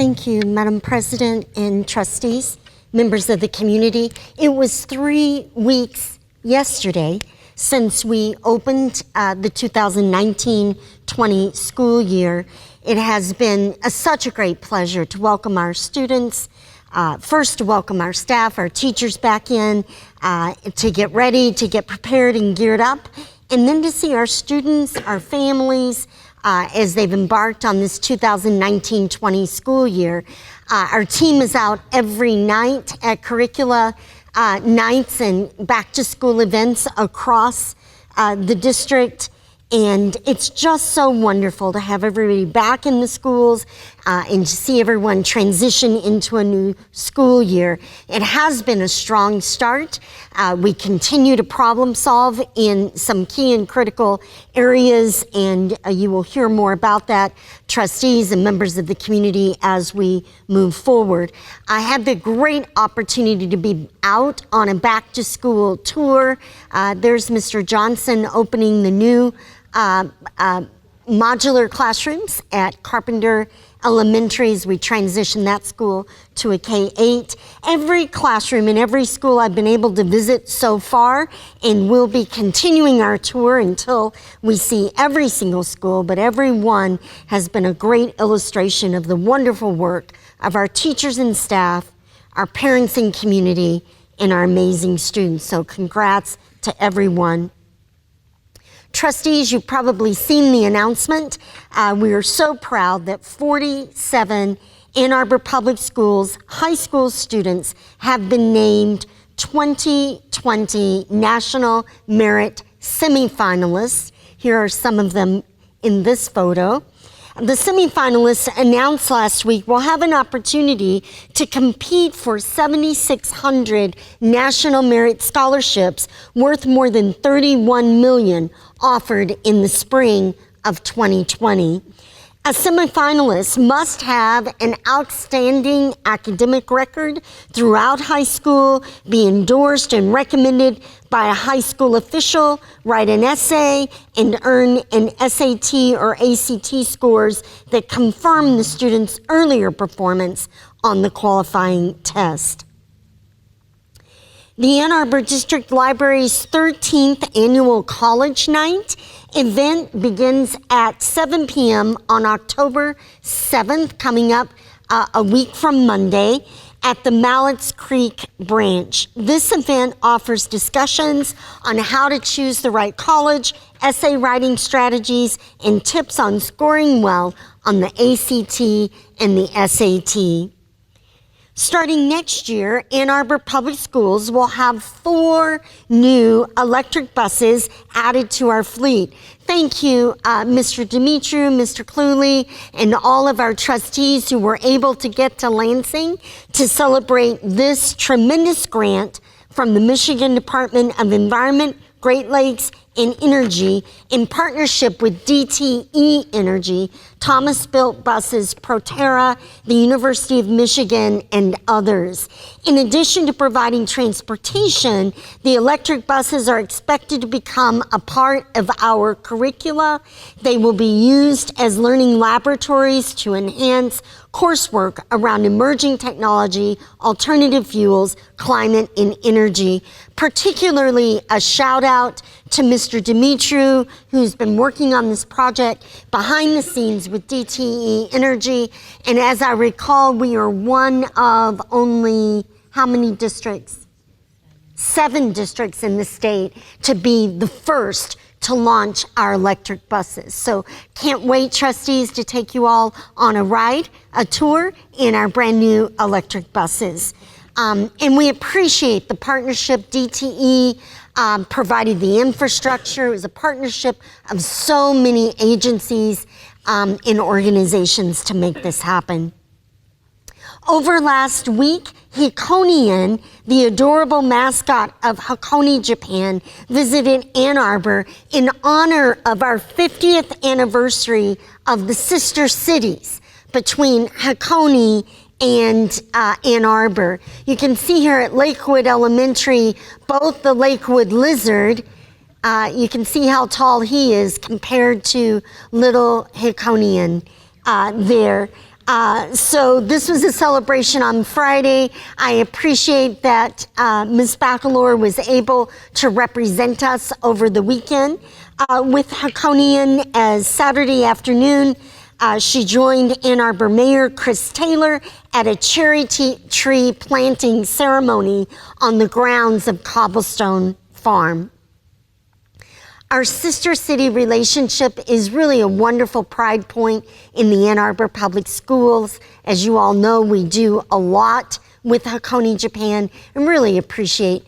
Thank you, Madam President and trustees, members of the community. It was 3 weeks yesterday since we opened the 2019-20 school year. It has been such a great pleasure to welcome our students, first to welcome our staff, our teachers back in, to get ready, to get prepared and geared up, and then to see our students, our families, as they've embarked on this 2019-20 school year. Our team is out every night at curricula nights and back to school events across the district. And it's just so wonderful to have everybody back in the schools and to see everyone transition into a new school year. It has been a strong start. We continue to problem solve in some key and critical areas, and you will hear more about that, trustees and members of the community, as we move forward. I had the great opportunity to be out on a back to school tour. There's Mr. Johnson opening the new modular classrooms at Carpenter Elementary as we transition that school to a K-8. Every classroom in every school I've been able to visit so far, and we'll be continuing our tour until we see every single school, but every one has been a great illustration of the wonderful work of our teachers and staff, our parents and community, and our amazing students. So congrats to everyone. Trustees, you've probably seen the announcement. We are so proud that 47 Ann Arbor Public Schools high school students have been named 2020 National Merit semifinalists. Here are some of them in this photo. The semifinalists announced last week will have an opportunity to compete for 7,600 National Merit Scholarships worth more than $31 million offered in the spring of 2020. A semifinalist must have an outstanding academic record throughout high school, be endorsed and recommended by a high school official, write an essay, and earn an SAT or ACT scores that confirm the student's earlier performance on the qualifying test. The Ann Arbor District Library's 13th annual College Night event begins at 7 p.m. on October 7th, coming up a week from Monday, at the Malletts Creek branch. This event offers discussions on how to choose the right college, essay writing strategies, and tips on scoring well on the ACT and the SAT. Starting next year, Ann Arbor Public Schools will have 4 new electric buses added to our fleet. Thank you, Mr. Dimitru, Mr. Cluley, and all of our trustees who were able to get to Lansing to celebrate this tremendous grant from the Michigan Department of Environment, Great Lakes, and Energy in partnership with DTE Energy, Thomas Built Buses, Proterra, the University of Michigan, and others. In addition to providing transportation, the electric buses are expected to become a part of our curricula. They will be used as learning laboratories to enhance coursework around emerging technology, alternative fuels, climate, and energy. Particularly a shout out to Mr. Dimitru, who's been working on this project behind the scenes with DTE Energy. And as I recall, we are one of only how many districts? 7 districts in the state to be the first to launch our electric buses. So can't wait, trustees, to take you all on a ride, a tour in our brand new electric buses. And we appreciate the partnership. DTE provided the infrastructure. It was a partnership of so many agencies and organizations to make this happen. Over last week, Hakone Ian, the adorable mascot of Hakone, Japan, visited Ann Arbor in honor of our 50th anniversary of the sister cities between Hakone and Ann Arbor. You can see here at Lakewood Elementary, both the Lakewood lizard, you can see how tall he is compared to little Hikone there. So this was a celebration on Friday. I appreciate that Ms. Bacalor was able to represent us over the weekend. With Hakone Ian as Saturday afternoon, she joined Ann Arbor Mayor Chris Taylor at a cherry tree planting ceremony on the grounds of Cobblestone Farm. Our sister city relationship is really a wonderful pride point in the Ann Arbor Public Schools. As you all know, we do a lot with Hikone, Japan, and really appreciate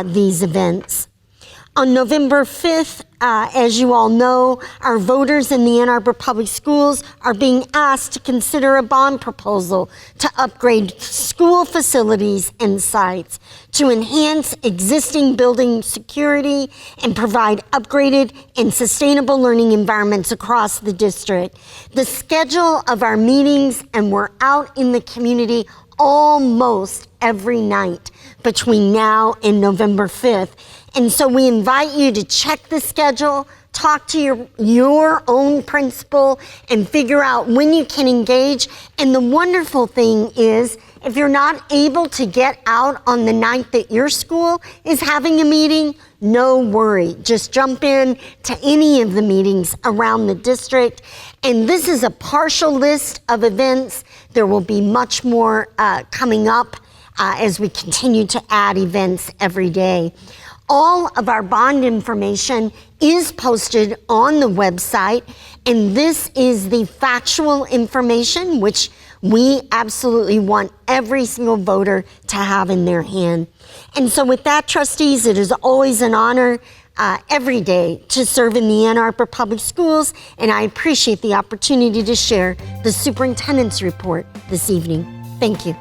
these events. On November 5th, as you all know, our voters in the Ann Arbor Public Schools are being asked to consider a bond proposal to upgrade school facilities and sites to enhance existing building security and provide upgraded and sustainable learning environments across the district. The schedule of our meetings, and we're out in the community almost every night between now and November 5th. And so we invite you to check the schedule, talk to your own principal, and figure out when you can engage. And the wonderful thing is, if you're not able to get out on the night that your school is having a meeting, no worry. Just jump in to any of the meetings around the district. And this is a partial list of events. There will be much more coming up as we continue to add events every day. All of our bond information is posted on the website, and this is the factual information which we absolutely want every single voter to have in their hand. And so with that, trustees, it is always an honor every day to serve in the Ann Arbor Public Schools, and I appreciate the opportunity to share the superintendent's report this evening. Thank you.